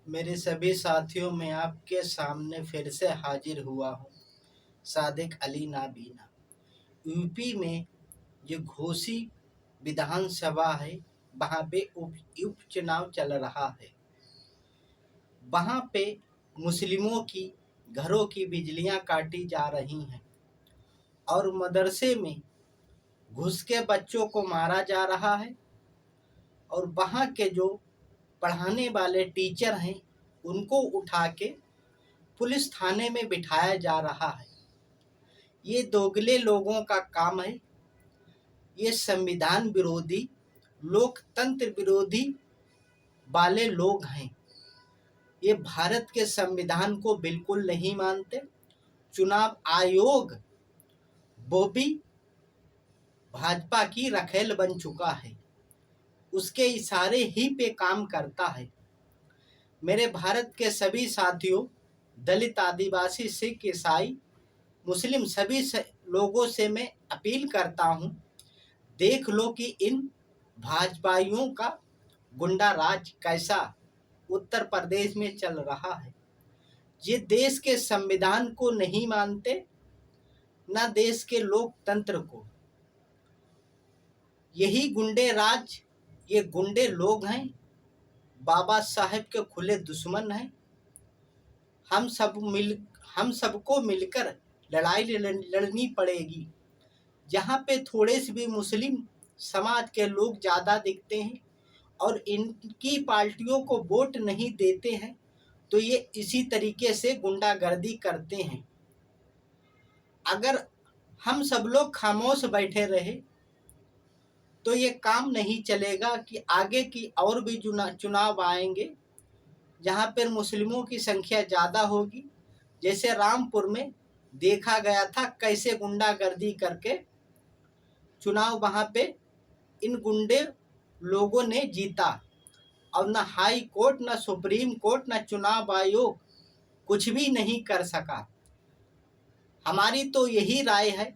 मेरे सभी साथियों, मैं आपके सामने फिर से हाजिर हुआ हूँ। सादिक अली नाबीना। यूपी में जो घोसी विधानसभा है, वहाँ पे उपचुनाव चल रहा है। वहाँ पे मुस्लिमों की घरों की बिजलियाँ काटी जा रही हैं और मदरसे में घुस के बच्चों को मारा जा रहा है और वहाँ के जो पढ़ाने वाले टीचर हैं, उनको उठा के पुलिस थाने में बिठाया जा रहा है। ये दोगले लोगों का काम है। ये संविधान विरोधी, लोकतंत्र विरोधी वाले लोग हैं। ये भारत के संविधान को बिल्कुल नहीं मानते। चुनाव आयोग वो भी भाजपा की रखेल बन चुका है, उसके इशारे ही पे काम करता है। मेरे भारत के सभी साथियों, दलित, आदिवासी, सिख, ईसाई, मुस्लिम सभी लोगों से मैं अपील करता हूँ, देख लो कि इन भाजपाइयों का गुंडा राज कैसा उत्तर प्रदेश में चल रहा है। ये देश के संविधान को नहीं मानते, न देश के लोकतंत्र को। यही गुंडे राज, ये गुंडे लोग हैं, बाबा साहेब के खुले दुश्मन हैं। हम सबको मिलकर लड़ाई लड़नी पड़ेगी। जहाँ पे थोड़े से भी मुस्लिम समाज के लोग ज़्यादा दिखते हैं और इनकी पार्टियों को वोट नहीं देते हैं, तो ये इसी तरीके से गुंडागर्दी करते हैं। अगर हम सब लोग खामोश बैठे रहे तो ये काम नहीं चलेगा कि आगे की और भी चुनाव आएंगे जहाँ पर मुस्लिमों की संख्या ज़्यादा होगी। जैसे रामपुर में देखा गया था कैसे गुंडागर्दी करके चुनाव वहाँ पे इन गुंडे लोगों ने जीता और न हाई कोर्ट, न सुप्रीम कोर्ट, न चुनाव आयोग कुछ भी नहीं कर सका। हमारी तो यही राय है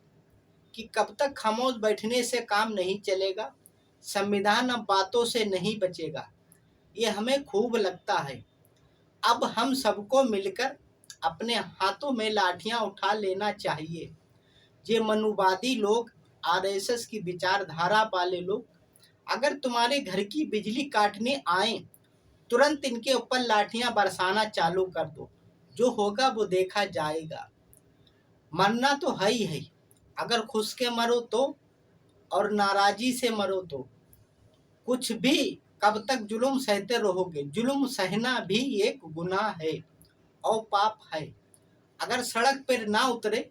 कि कब तक खामोश बैठने से काम नहीं चलेगा। संविधान अब बातों से नहीं बचेगा, ये हमें खूब लगता है। अब हम सबको मिलकर अपने हाथों में लाठियां उठा लेना चाहिए। ये मनुवादी लोग, आरएसएस की विचारधारा वाले लोग, अगर तुम्हारे घर की बिजली काटने आए, तुरंत इनके ऊपर लाठियां बरसाना चालू कर दो। जो होगा वो देखा जाएगा। मरना तो है ही है, अगर खुश के मरो तो और नाराजी से मरो तो। कुछ भी कब तक जुल्म सहते रहोगे? जुल्म सहना भी एक गुनाह है और पाप है। अगर सड़क पर ना उतरे,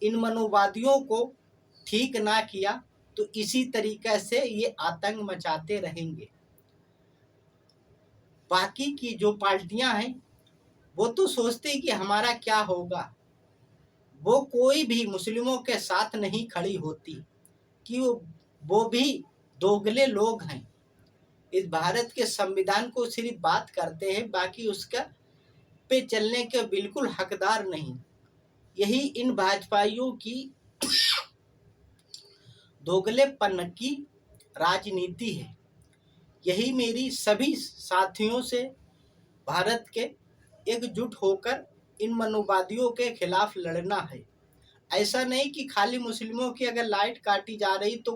इन मनोवादियों को ठीक ना किया, तो इसी तरीके से ये आतंक मचाते रहेंगे। बाकी की जो पार्टियां हैं वो तो सोचती कि हमारा क्या होगा। वो कोई भी मुस्लिमों के साथ नहीं खड़ी होती कि वो भी दोगले लोग हैं। इस भारत के संविधान को सिर्फ बात करते हैं, बाकी उसका पे चलने के बिल्कुल हकदार नहीं। यही इन भाजपाइयों की दोगलेपन की राजनीति है। यही मेरी सभी साथियों से भारत के एकजुट होकर इन मनोवादियों के खिलाफ लड़ना है। ऐसा नहीं कि खाली मुस्लिमों की अगर लाइट काटी जा रही तो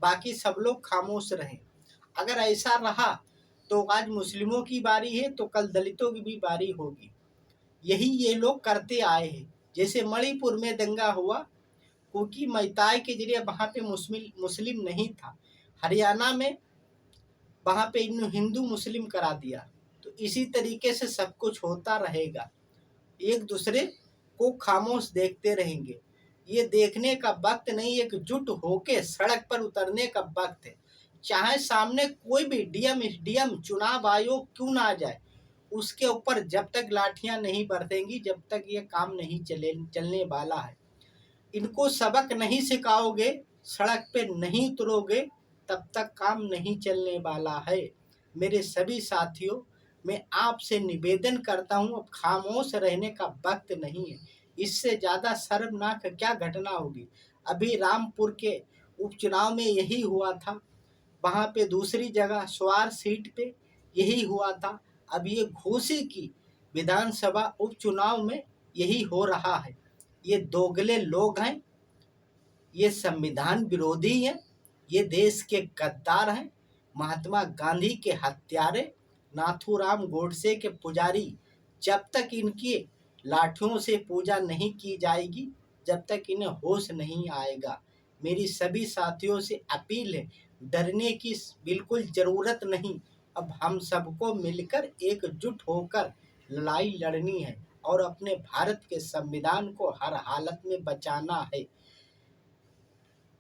बाकी सब लोग खामोश रहें। अगर ऐसा रहा तो आज मुस्लिमों की बारी है तो कल दलितों की भी बारी होगी। यही ये लोग करते आए हैं। जैसे मणिपुर में दंगा हुआ, क्योंकि मैताई के जरिए वहाँ पे मुस्लिम नहीं था। हरियाणा में वहाँ पे हिंदू मुस्लिम करा दिया। तो इसी तरीके से सब कुछ होता रहेगा। एक दूसरे को खामोश देखते रहेंगे। ये देखने का वक्त नहीं, एकजुट होके सड़क पर उतरने का वक्त है। चाहे सामने कोई भी डीएम चुनाव आयोग क्यों ना आ जाए, उसके ऊपर जब तक लाठियां नहीं बरतेंगी, जब तक ये काम नहीं चलने वाला है। इनको सबक नहीं सिखाओगे, सड़क पे नहीं उतरोगे, तब तक काम नहीं चलने वाला है। मेरे सभी साथियों, मैं आपसे निवेदन करता हूँ, अब खामोश रहने का वक्त नहीं है। इससे ज़्यादा शर्मनाक क्या घटना होगी? अभी रामपुर के उपचुनाव में यही हुआ था। वहाँ पे दूसरी जगह स्वार सीट पे यही हुआ था। अब ये घोसी की विधानसभा उपचुनाव में यही हो रहा है। ये दोगले लोग हैं, ये संविधान विरोधी हैं, ये देश के गद्दार हैं, महात्मा गांधी के हत्यारे, नाथूराम गोडसे के पुजारी। जब तक इनकी लाठियों से पूजा नहीं की जाएगी, जब तक इन्हें होश नहीं आएगा। मेरी सभी साथियों से अपील है, डरने की बिल्कुल ज़रूरत नहीं। अब हम सबको मिलकर एकजुट होकर लड़ाई लड़नी है और अपने भारत के संविधान को हर हालत में बचाना है।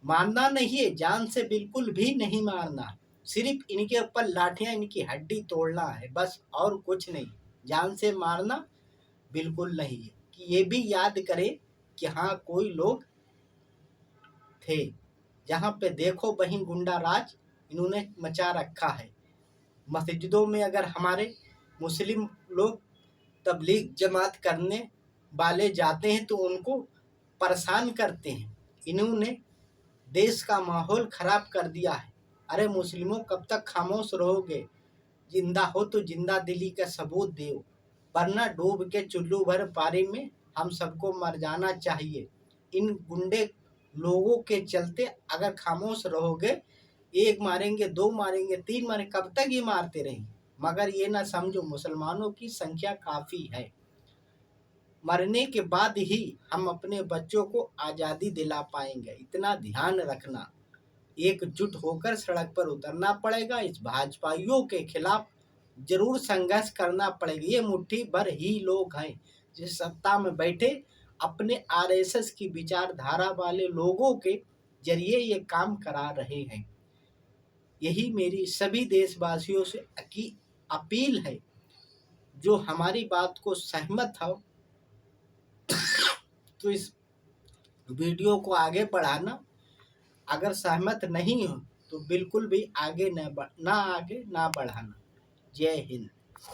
मारना नहीं है, जान से बिल्कुल भी नहीं मारना, सिर्फ इनके ऊपर लाठियां, इनकी हड्डी तोड़ना है बस, और कुछ नहीं। जान से मारना बिल्कुल नहीं है। कि ये भी याद करें कि हाँ, कोई लोग थे, जहाँ पे देखो वहीं गुंडा राज इन्होंने मचा रखा है। मस्जिदों में अगर हमारे मुस्लिम लोग तबलीग जमात करने वाले जाते हैं तो उनको परेशान करते हैं। इन्होंने देश का माहौल खराब कर दिया है। अरे मुस्लिमों, कब तक खामोश रहोगे? जिंदा हो तो जिंदा दिली का सबूत दो, वरना डूब के चुल्लू भर पानी में हम सबको मर जाना चाहिए। इन गुंडे लोगों के चलते अगर खामोश रहोगे, एक मारेंगे, दो मारेंगे, तीन मारेंगे, कब तक ये मारते रहेंगे? मगर ये ना समझो, मुसलमानों की संख्या काफ़ी है। मरने के बाद ही हम अपने बच्चों को आज़ादी दिला पाएंगे, इतना ध्यान रखना। एकजुट होकर सड़क पर उतरना पड़ेगा। इस भाजपाइयों के खिलाफ जरूर संघर्ष करना पड़ेगा। ये मुट्ठी भर ही लोग हैं जो सत्ता में बैठे अपने आरएसएस की विचारधारा वाले लोगों के जरिए ये काम करा रहे हैं। यही मेरी सभी देशवासियों से की अपील है। जो हमारी बात को सहमत हो तो इस वीडियो को आगे बढ़ाना, अगर सहमत नहीं हो तो बिल्कुल भी आगे ना बढ़ाना। जय हिंद।